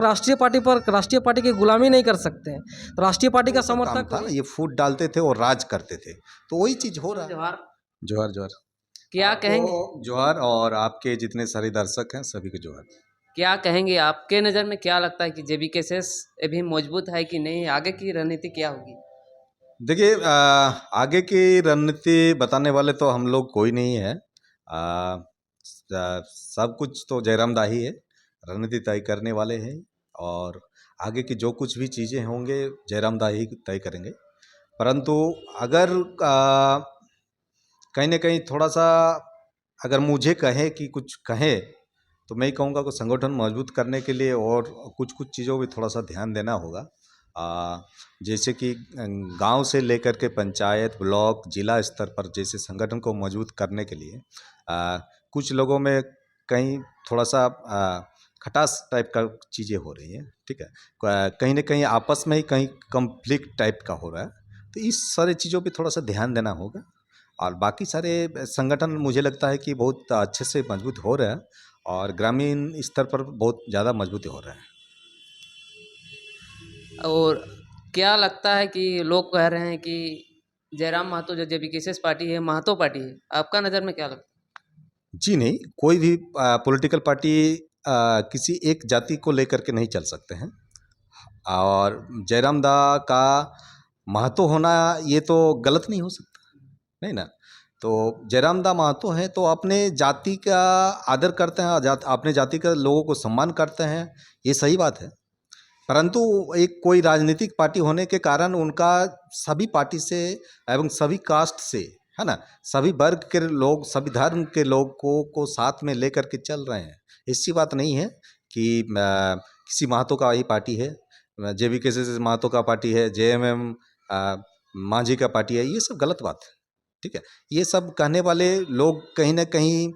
राष्ट्रीय पार्टी पर राष्ट्रीय पार्टी की गुलामी नहीं कर सकते हैं। तो राष्ट्रीय पार्टी का काम समर्थक था, ये फूट डालते थे और राज करते थे, तो वही चीज हो रहा है। जोहार, जोहर जोहर। क्या कहेंगे? आपको जोहर और आपके जितने सारे दर्शक हैं सभी को जोहर। क्या कहेंगे, आपके नज़र में क्या लगता है कि जेबीकेएसएस अभी मजबूत है कि नहीं? आगे की रणनीति क्या होगी? देखिए, आगे की रणनीति बताने वाले तो हम लोग कोई नहीं है। सब कुछ तो जयराम दा ही है, रणनीति तय करने वाले हैं। और आगे की जो कुछ भी चीज़ें होंगे जयराम दा ही तय करेंगे। परंतु अगर कहीं ना कहीं थोड़ा सा अगर मुझे कहे कि कुछ कहे, तो मैं ही कहूँगा कि संगठन मजबूत करने के लिए और कुछ कुछ चीज़ों पे थोड़ा सा ध्यान देना होगा। जैसे कि गांव से लेकर के पंचायत, ब्लॉक, जिला स्तर पर जैसे संगठन को मजबूत करने के लिए कुछ लोगों में कहीं थोड़ा सा खटास टाइप का चीज़ें हो रही हैं। ठीक है, कहीं ना कहीं आपस में ही कहीं कॉन्फ्लिक्ट टाइप का हो रहा है। तो इस सारी चीज़ों पे थोड़ा सा ध्यान देना होगा। और बाकी सारे संगठन मुझे लगता है कि बहुत अच्छे से मजबूत हो रहा है और ग्रामीण स्तर पर बहुत ज़्यादा मजबूती हो रहा है। और क्या लगता है कि लोग कह रहे हैं कि जयराम महतो जो जेबीकेएसएस पार्टी है, महतो पार्टी है, आपका नज़र में क्या लगता जी नहीं, कोई भी पॉलिटिकल पार्टी किसी एक जाति को लेकर के नहीं चल सकते हैं। और जयराम दा का महतो होना ये तो गलत नहीं हो सकता, नहीं ना। तो जयराम दा महतो हैं तो अपने जाति का आदर करते हैं, अपने जाति के लोगों को सम्मान करते हैं, ये सही बात है। परंतु एक कोई राजनीतिक पार्टी होने के कारण उनका सभी पार्टी से एवं सभी कास्ट से, है ना, सभी वर्ग के लोग, सभी धर्म के लोग को साथ में लेकर के चल रहे हैं। ऐसी बात नहीं है कि किसी महतो का ही पार्टी है, जेबीकेएसएस महतो का पार्टी है, जेएमएम मांझी का पार्टी है, ये सब गलत बात है। ठीक है, ये सब कहने वाले लोग कहीं ना कहीं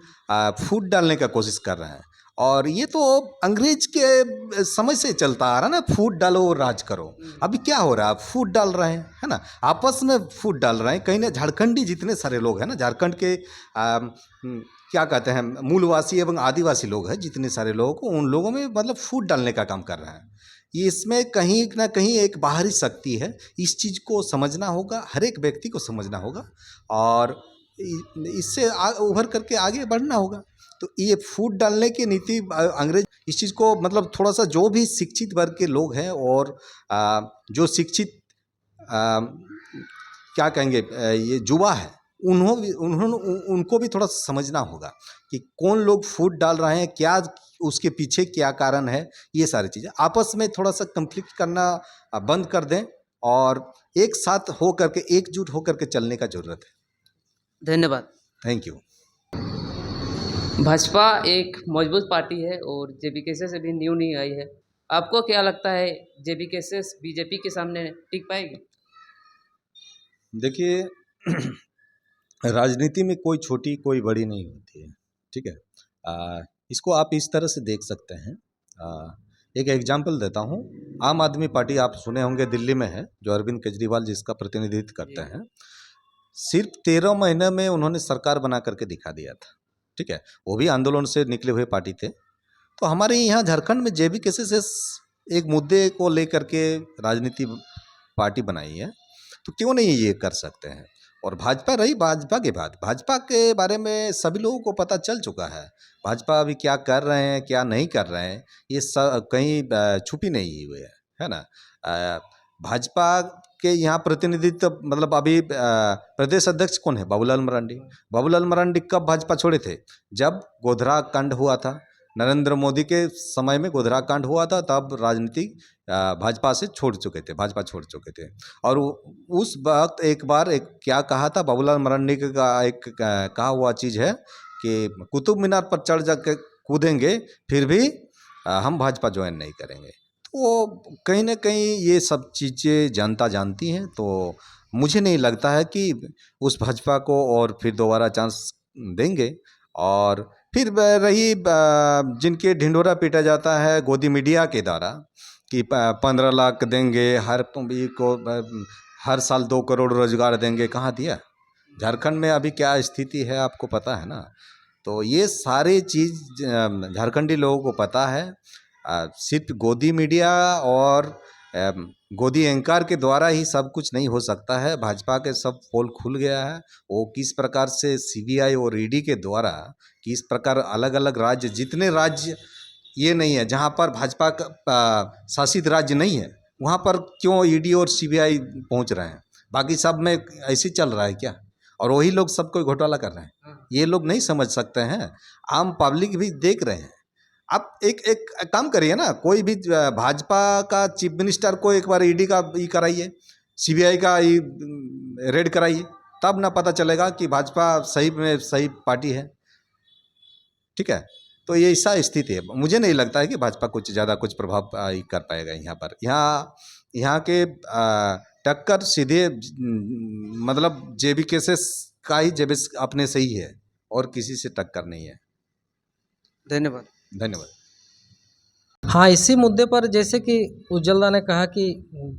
फूट डालने का कोशिश कर रहे हैं। और ये तो अंग्रेज के समय से चलता आ रहा ना, फूट डालो राज करो। अभी क्या हो रहा है, फूट डाल रहे हैं, है ना, आपस में फूट डाल रहे हैं। कहीं ना झारखंडी जितने सारे लोग हैं ना, झारखंड के क्या कहते हैं, मूलवासी एवं आदिवासी लोग हैं, जितने सारे लोगों को, उन लोगों में मतलब फूट डालने का काम कर रहे हैं। ये इसमें कहीं ना कहीं एक बाहरी शक्ति है। इस चीज़ को समझना होगा, हर एक व्यक्ति को समझना होगा और इससे उभर करके आगे बढ़ना होगा। तो ये फूट डालने की नीति अंग्रेज इस चीज़ को मतलब थोड़ा सा, जो भी शिक्षित वर्ग के लोग हैं और जो शिक्षित क्या कहेंगे, ये युवा है, उन्होंने उनको भी थोड़ा समझना होगा कि कौन लोग फूट डाल रहे हैं, क्या उसके पीछे क्या कारण है। ये सारी चीज़ें आपस में थोड़ा सा कंफ्लिक्ट करना बंद कर दें और एक साथ हो करके, एकजुट होकर के चलने का जरूरत है। धन्यवाद। Thank you. भाजपा एक मजबूत पार्टी है और जेबीकेएसएस अभी न्यू नहीं आई है। आपको क्या लगता है, जेबीकेएसएस बीजेपी के सामने टिक पाएगी? देखिए, राजनीति में कोई छोटी कोई बड़ी नहीं होती है। ठीक है, इसको आप इस तरह से देख सकते हैं। एक एग्जांपल देता हूँ। आम आदमी पार्टी आप सुने होंगे, दिल्ली में है, जो अरविंद केजरीवाल जिसका प्रतिनिधित्व करते हैं। सिर्फ 13 महीने में उन्होंने सरकार बना करके दिखा दिया था। ठीक है, वो भी आंदोलन से निकले हुए पार्टी थे। तो हमारे यहाँ झारखंड में जेबीकेएसएस एक मुद्दे को लेकर के राजनीति पार्टी बनाई है, तो क्यों नहीं ये कर सकते हैं। और भाजपा रही, भाजपा के बाद भाजपा के बारे में सभी लोगों को पता चल चुका है। भाजपा अभी क्या कर रहे हैं, क्या नहीं कर रहे हैं, ये सब कहीं छुपी नहीं हुई है ना। भाजपा के यहाँ प्रतिनिधित्व मतलब अभी प्रदेश अध्यक्ष कौन है, बाबूलाल मरांडी। बाबूलाल मरांडी कब भाजपा छोड़े थे, जब गोधरा कांड हुआ था, नरेंद्र मोदी के समय में गोधरा कांड हुआ था, तब राजनीति भाजपा से छोड़ चुके थे, भाजपा छोड़ चुके थे। और उस वक्त एक बार एक क्या कहा था बाबूलाल मरांडी का, एक कहा हुआ चीज़ है कि कुतुब मीनार पर चढ़ जाकर कूदेंगे फिर भी हम भाजपा ज्वाइन नहीं करेंगे। तो कहीं ना कहीं ये सब चीज़ें जनता जानती हैं। तो मुझे नहीं लगता है कि उस भाजपा को और फिर दोबारा चांस देंगे। और फिर रही जिनके ढिंढोरा पीटा जाता है गोदी मीडिया के द्वारा कि 15 लाख देंगे हर को, हर साल 2 करोड़ रोजगार देंगे, कहाँ दिया। झारखंड में अभी क्या स्थिति है आपको पता है ना। तो ये सारे चीज़ झारखंडी लोगों को पता है। सिर्फ गोदी मीडिया और गोदी एंकर के द्वारा ही सब कुछ नहीं हो सकता है। भाजपा के सब पोल खुल गया है। वो किस प्रकार से सीबीआई और ईडी के द्वारा किस प्रकार अलग अलग राज्य, जितने राज्य ये नहीं है जहाँ पर भाजपा का शासित राज्य नहीं है, वहाँ पर क्यों ईडी और सीबीआई पहुँच रहे हैं? बाकी सब में ऐसे चल रहा है क्या? और वही लोग सब कोई घोटाला कर रहे हैं। ये लोग नहीं समझ सकते हैं। आम पब्लिक भी देख रहे हैं। आप एक काम करिए ना, कोई भी भाजपा का चीफ मिनिस्टर को एक बार ईडी का ई कराइए, सीबीआई का रेड कराइए, तब ना पता चलेगा कि भाजपा सही में सही पार्टी है। ठीक है, तो ये ऐसा स्थिति है। मुझे नहीं लगता है कि भाजपा कुछ ज़्यादा कुछ प्रभाव कर पाएगा यहाँ पर। यहाँ के टक्कर सीधे मतलब जेबी केसेस का ही जेबी अपने से ही है और किसी से टक्कर नहीं है। धन्यवाद। धन्यवाद। हाँ, इसी मुद्दे पर जैसे कि उज्ज्वलदा ने कहा कि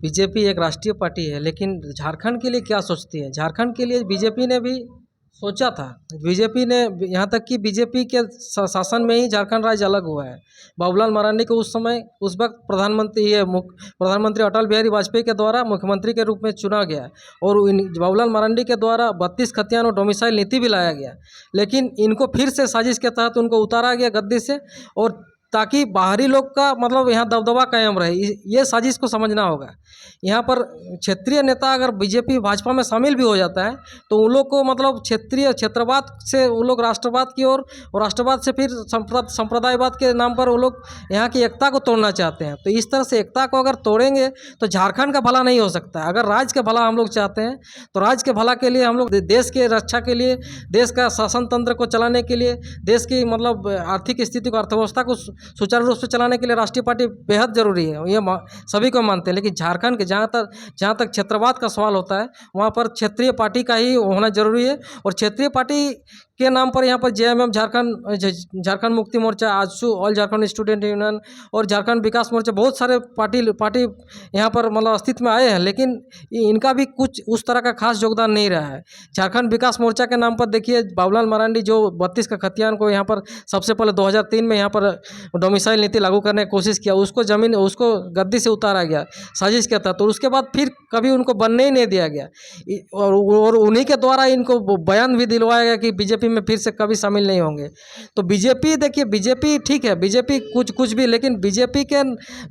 बीजेपी एक राष्ट्रीय पार्टी है, लेकिन झारखंड के लिए क्या सोचती है? झारखंड के लिए बीजेपी ने भी सोचा था। बीजेपी ने, यहाँ तक कि बीजेपी के शासन में ही झारखंड राज्य अलग हुआ है। बाबूलाल मरांडी को उस वक्त प्रधानमंत्री अटल बिहारी वाजपेयी के द्वारा मुख्यमंत्री के रूप में चुना गया और बाबूलाल मरांडी के द्वारा 32 खतियान और डोमिसाइल नीति भी लाया गया। लेकिन इनको फिर से साजिश के तहत उनको उतारा गया गद्दी से, और ताकि बाहरी लोग का मतलब यहाँ दबदबा कायम रहे। ये साजिश को समझना होगा। यहाँ पर क्षेत्रीय नेता अगर बीजेपी भाजपा में शामिल भी हो जाता है तो उन लोग को मतलब क्षेत्रवाद से वो लोग राष्ट्रवाद की ओर, और राष्ट्रवाद से फिर संप्रदायवाद के नाम पर वो लोग यहाँ की एकता को तोड़ना चाहते हैं। तो इस तरह से एकता को अगर तोड़ेंगे तो झारखंड का भला नहीं हो सकता है। अगर राज्य का भला हम लोग चाहते हैं तो राज्य के भला के लिए हम लोग देश के रक्षा के लिए, देश का शासन तंत्र को चलाने के लिए, देश की मतलब आर्थिक स्थिति को, अर्थव्यवस्था को सुचारू रूप से चलाने के लिए राष्ट्रीय पार्टी बेहद जरूरी है। ये सभी को मानते हैं। लेकिन झारखंड के जहाँ तक क्षेत्रवाद का सवाल होता है, वहाँ पर क्षेत्रीय पार्टी का ही होना जरूरी है। और क्षेत्रीय पार्टी के नाम पर यहाँ पर JMM, Jharkhand Mukti Morcha, AJSU, all Jharkhand student union और झारखंड विकास मोर्चा, बहुत सारे पार्टी यहाँ पर मतलब अस्तित्व में आए हैं, लेकिन इनका भी कुछ उस तरह का खास योगदान नहीं रहा है। झारखंड विकास मोर्चा के नाम पर देखिए, बाबूलाल मरांडी जो 32 का खतियान को यहाँ पर सबसे पहले 2003 में यहाँ पर डोमिसाइल नीति लागू करने की कोशिश किया, उसको गद्दी से उतारा गया साजिश के तहत, और उसके बाद फिर कभी उनको बनने ही नहीं दिया गया। और उन्हीं के द्वारा इनको बयान भी दिलवाया गया कि बीजेपी में फिर से कभी शामिल नहीं होंगे। तो बीजेपी, देखिए बीजेपी ठीक है, बीजेपी कुछ भी, लेकिन बीजेपी के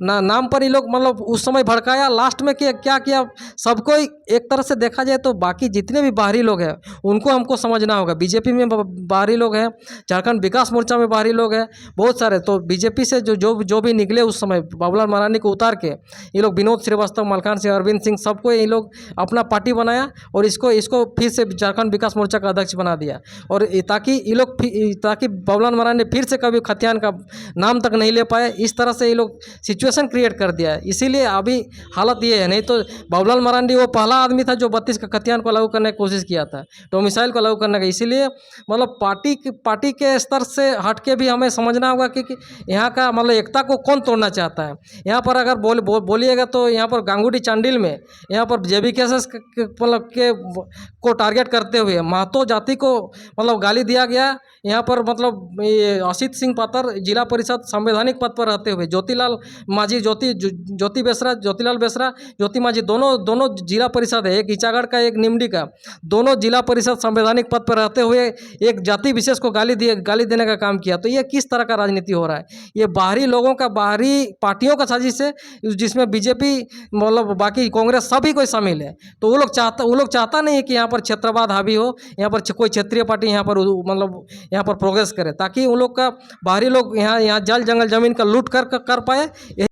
नाम पर ये लोग मतलब उस समय भड़काया, लास्ट में क्या किया सबको। एक तरह से देखा जाए तो बाकी जितने भी बाहरी लोग हैं उनको हमको समझना होगा। बीजेपी में बाहरी लोग हैं, झारखंड विकास मोर्चा में बाहरी लोग हैं, बहुत सारे। तो बीजेपी से जो भी निकले उस समय बाबूलाल मरांडी को उतार के ये लोग विनोद श्रीवास्तव, मलकान सिंह, अरविंद सिंह, सबको ये लोग अपना पार्टी बनाया और इसको फिर से झारखंड विकास मोर्चा का अध्यक्ष बना दिया। और ताकि बाबूलाल मरांडी फिर से कभी खतियान का नाम तक नहीं ले पाए, इस तरह से ये लोग सिचुएशन क्रिएट कर दिया है। इसीलिए अभी हालत ये है। नहीं तो बाबूलाल मरांडी वो पहला आदमी था जो 32 का खतियान को लागू करने की कोशिश किया था, डोमिसाइल को लागू करने का। इसीलिए मतलब पार्टी के स्तर से हट के भी हमें समझना होगा कि यहाँ का मतलब एकता को कौन तोड़ना चाहता है। यहाँ पर अगर बोलिएगा तो यहाँ पर गांगुडी चांडिल में यहाँ पर जेबी केसेस को टारगेट करते हुए महतो जाति को मतलब गाली दिया गया। यहाँ पर मतलब ये असित सिंह पातर जिला परिषद संवैधानिक पद पर रहते हुए, ज्योतिलाल माझी, ज्योतिलाल बेसरा, ज्योति माझी, दोनों जिला परिषद है, एक इचागढ़ का एक निमडी का, दोनों जिला परिषद संवैधानिक पद पर रहते हुए एक जाति विशेष को गाली देने का काम किया। तो ये किस तरह का राजनीति हो रहा है? ये बाहरी लोगों का, बाहरी पार्टियों का साजिश है, जिसमें बीजेपी मतलब बाकी कांग्रेस सभी कोई शामिल है। तो वो लोग चाहता नहीं है कि यहाँ पर क्षेत्रवाद हावी हो, यहाँ पर कोई क्षेत्रीय पार्टी यहाँ पर मतलब यहाँ पर प्रोग्रेस करे, ताकि उन लोग का बाहरी लोग यहाँ जल जंगल जमीन का लूट कर पाए।